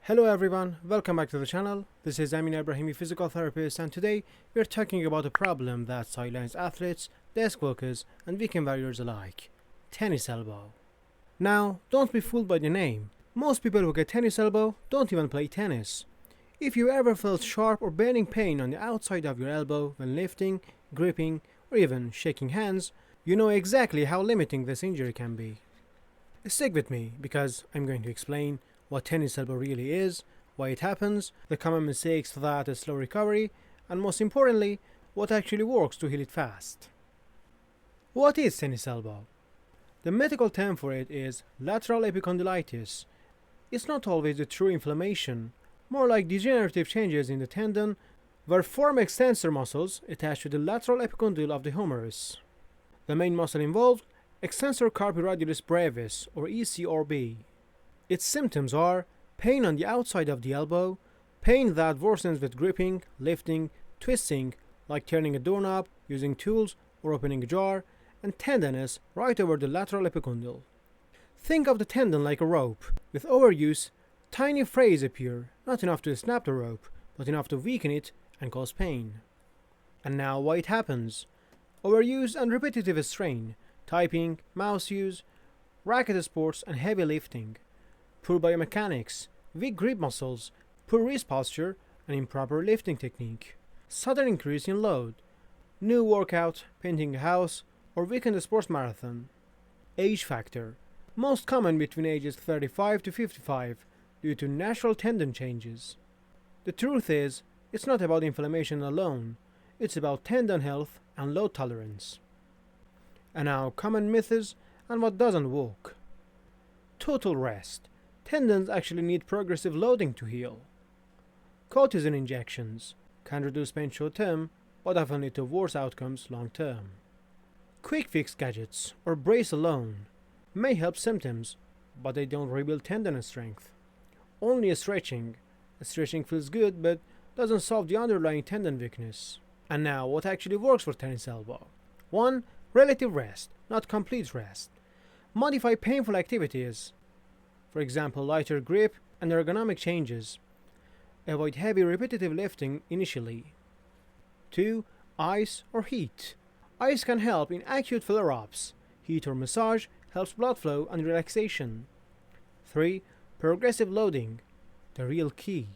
Hello everyone, welcome back to the channel. This is Amin Ibrahimi, physical therapist, and today we are talking about a problem that sidelines athletes, desk workers, and weekend warriors alike: tennis elbow. Now, don't be fooled by the name. Most people who get tennis elbow don't even play tennis. If you ever felt sharp or burning pain on the outside of your elbow when lifting, gripping, or even shaking hands, you know exactly how limiting this injury can be. Stick with me because I'm going to explain what tennis elbow really is, why it happens, the common mistakes that a slow recovery, and most importantly, what actually works to heal it fast. What is tennis elbow? The medical term for it is lateral epicondylitis. It's not always a true inflammation, more like degenerative changes in the tendon, where form extensor muscles attached to the lateral epicondyle of the humerus. The main muscle involved, extensor carpi radialis brevis, or ECRB. Its symptoms are pain on the outside of the elbow, pain that worsens with gripping, lifting, twisting, like turning a doorknob, using tools, or opening a jar, and tenderness right over the lateral epicondyle. Think of the tendon like a rope. With overuse, tiny frays appear, not enough to snap the rope, but enough to weaken it and cause pain. And now why it happens. Overuse and repetitive strain, typing, mouse use, racket sports, and heavy lifting. Poor biomechanics, weak grip muscles, poor wrist posture, and improper lifting technique. Sudden increase in load. New workout, painting a house, or weekend sports marathon. Age factor. Most common between ages 35 to 55 due to natural tendon changes. The truth is, it's not about inflammation alone. It's about tendon health and load tolerance. And now common myths and what doesn't work. Total rest. Tendons actually need progressive loading to heal. Cortisone injections can reduce pain short term, but often lead to worse outcomes long term. Quick fix gadgets or brace alone may help symptoms, but they don't rebuild tendon strength. Only a stretching. Stretching feels good, but doesn't solve the underlying tendon weakness. And now, what actually works for tennis elbow? 1. Relative rest, not complete rest. Modify painful activities. For example, lighter grip and ergonomic changes. Avoid heavy repetitive lifting initially. 2. Ice or heat. Ice can help in acute flare-ups. Heat or massage helps blood flow and relaxation. 3. Progressive loading. The real key.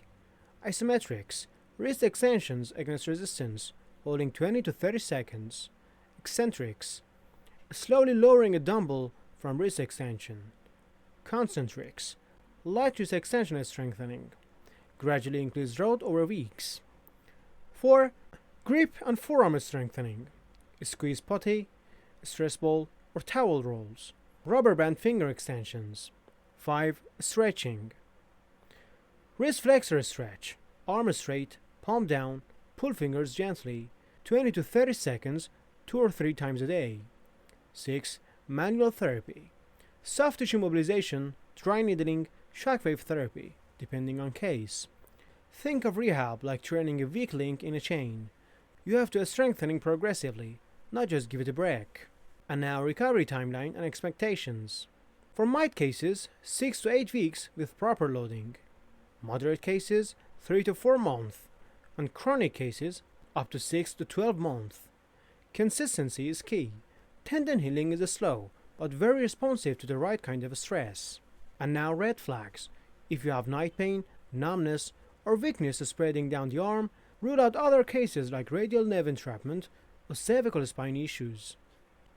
Isometrics. Wrist extensions against resistance, holding 20 to 30 seconds. Eccentrics. Slowly lowering a dumbbell from wrist extension. Concentrics. Light wrist extension and strengthening. Gradually increase load over weeks. 4. Grip and forearm strengthening. Squeeze putty, stress ball, or towel rolls. Rubber band finger extensions. 5. Stretching. Wrist flexor stretch. Arm straight, palm down, pull fingers gently. 20 to 30 seconds, 2 or 3 times a day. 6. Manual therapy. Soft tissue mobilization, dry needling, shockwave therapy, depending on case. Think of rehab like turning a weak link in a chain. You have to strengthening progressively, not just give it a break. And now recovery timeline and expectations. For mild cases, 6 to 8 weeks with proper loading. Moderate cases, 3 to 4 months. And chronic cases, up to 6 to 12 months. Consistency is key. Tendon healing is slow, but very responsive to the right kind of stress. And now red flags. If you have night pain, numbness, or weakness spreading down the arm, rule out other cases like radial nerve entrapment or cervical spine issues.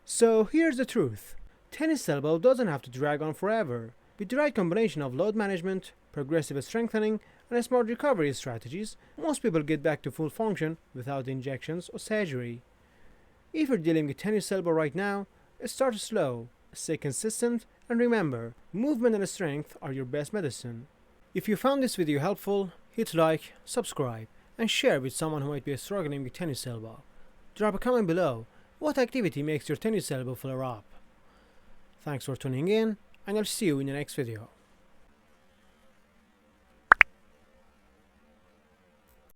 So here's the truth. Tennis elbow doesn't have to drag on forever. With the right combination of load management, progressive strengthening, and smart recovery strategies, most people get back to full function without injections or surgery. If you're dealing with tennis elbow right now, start slow, stay consistent, and remember, movement and strength are your best medicine. If you found this video helpful, hit like, subscribe, and share with someone who might be struggling with tennis elbow. Drop a comment below. What activity makes your tennis elbow flare up? Thanks for tuning in, and I'll see you in the next video.